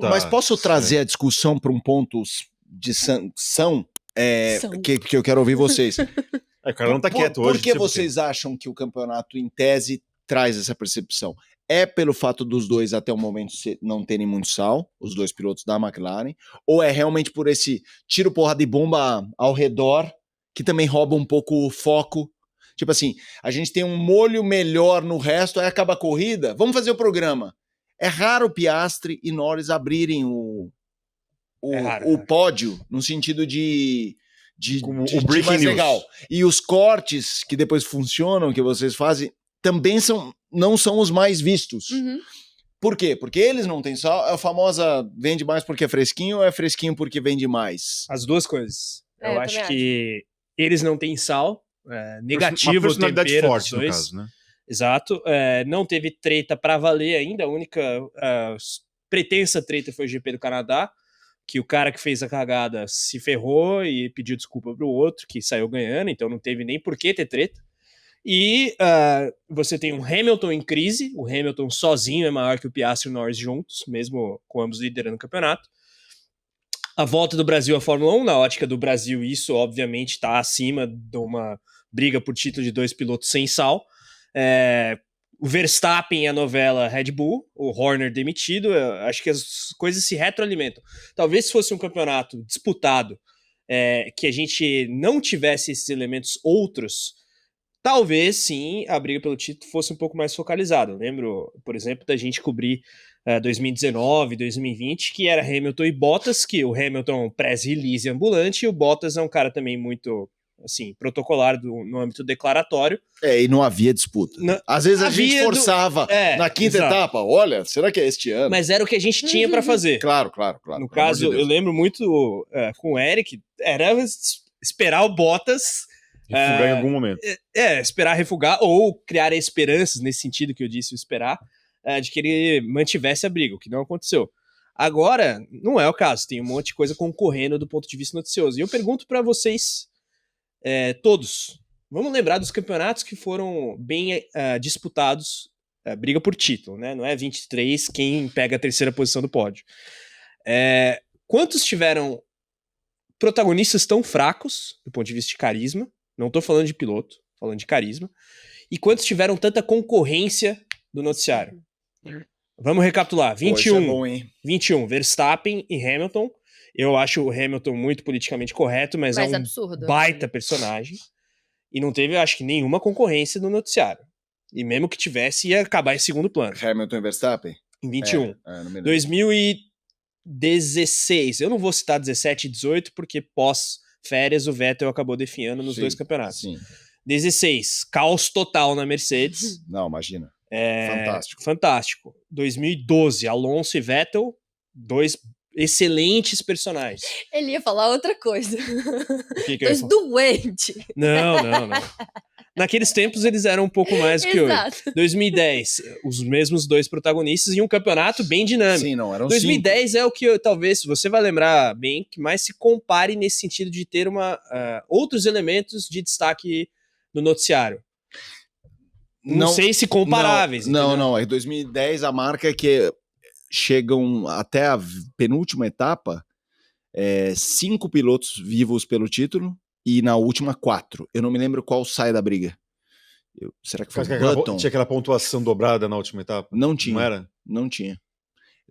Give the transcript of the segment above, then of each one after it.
Mas posso trazer a discussão para um ponto de que eu quero ouvir vocês. O cara não tá quieto hoje. Por que vocês acham que o campeonato, em tese, traz essa percepção? É pelo fato dos dois, até o momento, não terem muito sal, os dois pilotos da McLaren, ou é realmente por esse tiro porra de bomba ao redor, que também rouba um pouco o foco? Tipo assim, a gente tem um molho melhor no resto, aí acaba a corrida, vamos fazer o programa. É raro Piastri e Norris abrirem o pódio, no sentido de mais legal. E os cortes que depois funcionam, que vocês fazem, também não são os mais vistos. Uhum. Por quê? Porque eles não têm sal. É a famosa vende mais porque é fresquinho ou é fresquinho porque vende mais? As duas coisas. Eu acho que eles não têm sal. Negativo. Uma personalidade forte, no caso, né? Exato. Não teve treta pra valer ainda. A única pretensa treta foi o GP do Canadá, que o cara que fez a cagada se ferrou e pediu desculpa pro outro, que saiu ganhando, então não teve nem por que ter treta. E você tem um Hamilton em crise, o Hamilton sozinho é maior que o Piastri e o Norris juntos, mesmo com ambos liderando o campeonato. A volta do Brasil à Fórmula 1, na ótica do Brasil, isso obviamente está acima de uma briga por título de dois pilotos sem sal. O Verstappen e a novela Red Bull, o Horner demitido, acho que as coisas se retroalimentam. Talvez se fosse um campeonato disputado, que a gente não tivesse esses elementos outros, talvez sim a briga pelo título fosse um pouco mais focalizada. Eu lembro, por exemplo, da gente cobrir 2019, 2020, que era Hamilton e Bottas, que o Hamilton press release ambulante, e o Bottas é um cara também muito assim, protocolar no âmbito declaratório. E não havia disputa. Às vezes a gente forçava na quinta etapa, olha, será que é este ano? Mas era o que a gente tinha para fazer. Claro. No caso, eu lembro muito com o Eric, era esperar o Bottas refugar em algum momento. Esperar refugar ou criar esperanças, nesse sentido que eu disse, esperar, de que ele mantivesse a briga, o que não aconteceu. Agora, não é o caso, tem um monte de coisa concorrendo do ponto de vista noticioso. E eu pergunto para vocês todos, vamos lembrar dos campeonatos que foram bem disputados, briga por título, né? Não é 23 quem pega a terceira posição do pódio. Quantos tiveram protagonistas tão fracos, do ponto de vista de carisma? Não tô falando de piloto, falando de carisma. E quantos tiveram tanta concorrência do noticiário? Vamos recapitular. 21. É bom, hein? 21, Verstappen e Hamilton. Eu acho o Hamilton muito politicamente correto, mas é um absurdo, baita personagem. E não teve, acho que, nenhuma concorrência no noticiário. E mesmo que tivesse, ia acabar em segundo plano. Hamilton e Verstappen? Em 21. 2016. Eu não vou citar 17 e 18, porque pós-férias o Vettel acabou definhando nos dois campeonatos. Sim. 16, caos total na Mercedes. Não, imagina. Fantástico. 2012, Alonso e Vettel, dois excelentes personagens. Ele ia falar outra coisa. Dois doentes. Não. Naqueles tempos eles eram um pouco mais do que hoje. 2010, os mesmos dois protagonistas e um campeonato bem dinâmico. Sim, não, eram 2010 é o que talvez, você vai lembrar bem, que mais se compare nesse sentido de ter outros elementos de destaque no noticiário. Não sei se comparáveis. Não. Em 2010 a marca é que chegam até a penúltima etapa 5 pilotos vivos pelo título e na última 4. Eu não me lembro qual sai da briga. Será que foi Button? Tinha aquela pontuação dobrada na última etapa? Não tinha. Não era? Não tinha.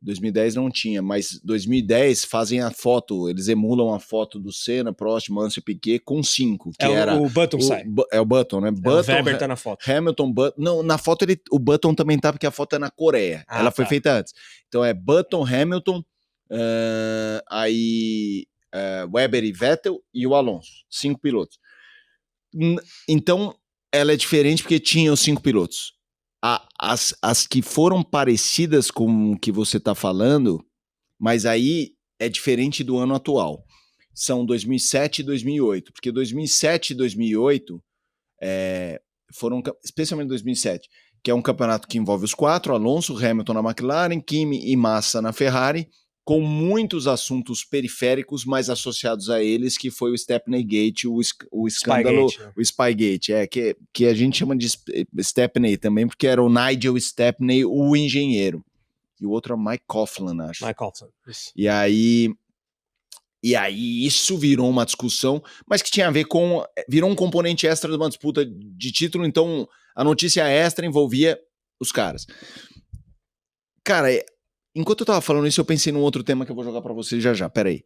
2010 não tinha, mas 2010 fazem a foto, eles emulam a foto do Senna, Prost, Mansell e Piquet com 5, que era... O Button sai. É o Button, né? O Weber tá na foto. Hamilton, Button... Não, na foto o Button também tá, porque a foto é na Coreia. Ela foi feita antes. Então é Button, Hamilton, Weber e Vettel e o Alonso. 5 pilotos. Então ela é diferente porque tinha os 5 pilotos. As que foram parecidas com o que você está falando, mas aí é diferente do ano atual. São 2007 e 2008, porque 2007 e 2008 foram, especialmente 2007, que é um campeonato que envolve os 4, Alonso, Hamilton na McLaren, Kimi e Massa na Ferrari, com muitos assuntos periféricos, mas associados a eles, que foi o Stepney Gate, o escândalo, o Spygate, que a gente chama de Stepney também, porque era o Nigel Stepney, o engenheiro. e o outro é Mike Coughlin, acho. Mike Coughlin. Isso. E aí isso virou uma discussão, mas que tinha a ver com... Virou um componente extra de uma disputa de título, então a notícia extra envolvia os caras. Cara, enquanto eu tava falando isso, eu pensei num outro tema que eu vou jogar pra vocês já, peraí.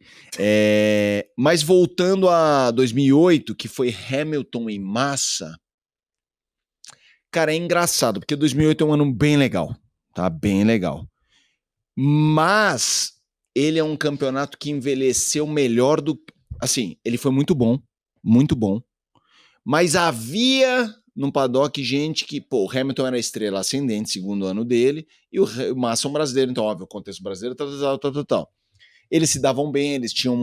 Mas voltando a 2008, que foi Hamilton e Massa, cara, é engraçado, porque 2008 é um ano bem legal, tá? Bem legal. Mas ele é um campeonato que envelheceu melhor do... Assim, ele foi muito bom, mas havia no paddock gente que, pô, o Hamilton era a estrela ascendente, segundo ano dele, e o Massa é um brasileiro, então, óbvio, o contexto brasileiro, tal. Eles se davam bem, eles tinham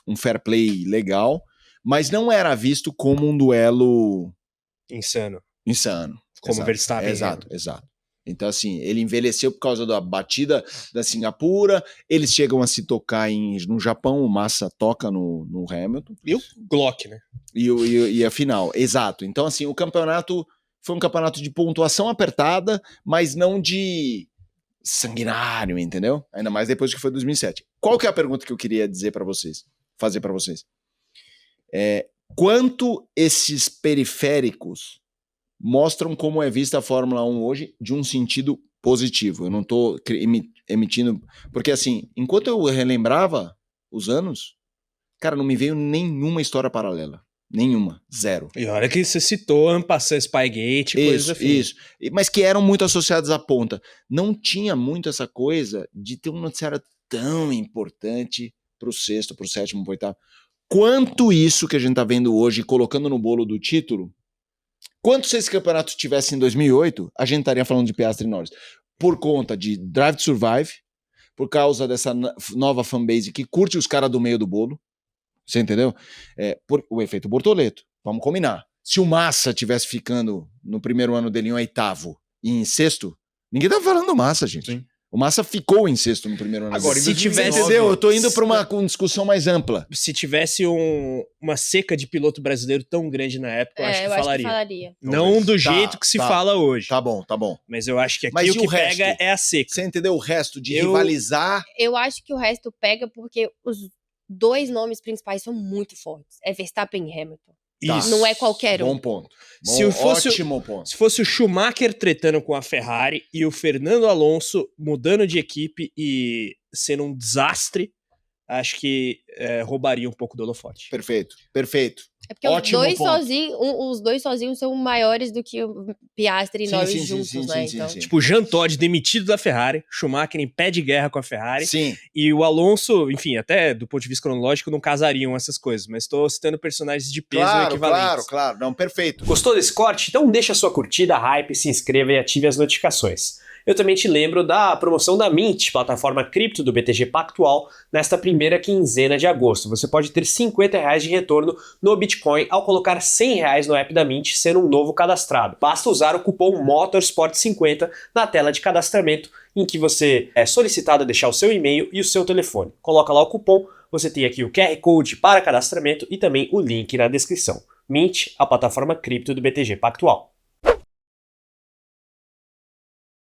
um fair play legal, mas não era visto como um duelo... Insano. Como exato. Verstappen. Exato. Então, assim, ele envelheceu por causa da batida da Singapura, eles chegam a se tocar no Japão, o Massa toca no Hamilton. E o Glock, né? E a final, exato. Então, assim, o campeonato foi um campeonato de pontuação apertada, mas não de sanguinário, entendeu? Ainda mais depois que foi 2007. Qual que é a pergunta que eu queria fazer para vocês? Quanto esses periféricos mostram como é vista a Fórmula 1 hoje de um sentido positivo. Eu não estou emitindo... Porque, assim, enquanto eu relembrava os anos, cara, não me veio nenhuma história paralela. Nenhuma. Zero. E olha que você citou Ampassan, Spygate, coisas assim. Isso. Mas que eram muito associadas à ponta. Não tinha muito essa coisa de ter um noticiário tão importante pro sexto, pro sétimo, pro oitavo. Quanto isso que a gente tá vendo hoje, colocando no bolo do título, quanto se esse campeonato tivesse em 2008, a gente estaria falando de Piastri e Norris. Por conta de Drive to Survive, por causa dessa nova fanbase que curte os caras do meio do bolo, você entendeu? Por o efeito Bortoleto, vamos combinar. Se o Massa tivesse ficando no primeiro ano dele em oitavo e em sexto, ninguém tava falando do Massa, gente. Sim. O Massa ficou em sexto no primeiro ano. Agora, se tivesse... Entendeu? Eu tô indo pra uma discussão mais ampla. Se tivesse uma seca de piloto brasileiro tão grande na época, eu acho que falaria. Não do jeito que se fala hoje. Tá bom. Mas eu acho que aqui o que pega é a seca. Você entendeu o resto de rivalizar? Eu acho que o resto pega porque os dois nomes principais são muito fortes. É Verstappen e Hamilton. Isso. Não é qualquer um. Bom ponto. Ótimo ponto. Se fosse o Schumacher tretando com a Ferrari e o Fernando Alonso mudando de equipe e sendo um desastre, acho que roubaria um pouco do holofote. Perfeito. É porque os dois sozinhos são maiores do que o Piastri e Norris juntos, né? Então... Tipo, Jean Todt demitido da Ferrari, Schumacher em pé de guerra com a Ferrari. Sim. E o Alonso, enfim, até do ponto de vista cronológico, não casariam essas coisas, mas estou citando personagens de peso equivalentes. Claro. Não, perfeito. Gostou desse corte? Então deixa a sua curtida, hype, se inscreva e ative as notificações. Eu também te lembro da promoção da Mint, plataforma cripto do BTG Pactual, nesta primeira quinzena de agosto. Você pode ter R$50 de retorno no Bitcoin ao colocar R$100 no app da Mint, sendo um novo cadastrado. Basta usar o cupom MOTORSPORT50 na tela de cadastramento, em que você é solicitado a deixar o seu e-mail e o seu telefone. Coloca lá o cupom, você tem aqui o QR Code para cadastramento e também o link na descrição. Mint, a plataforma cripto do BTG Pactual.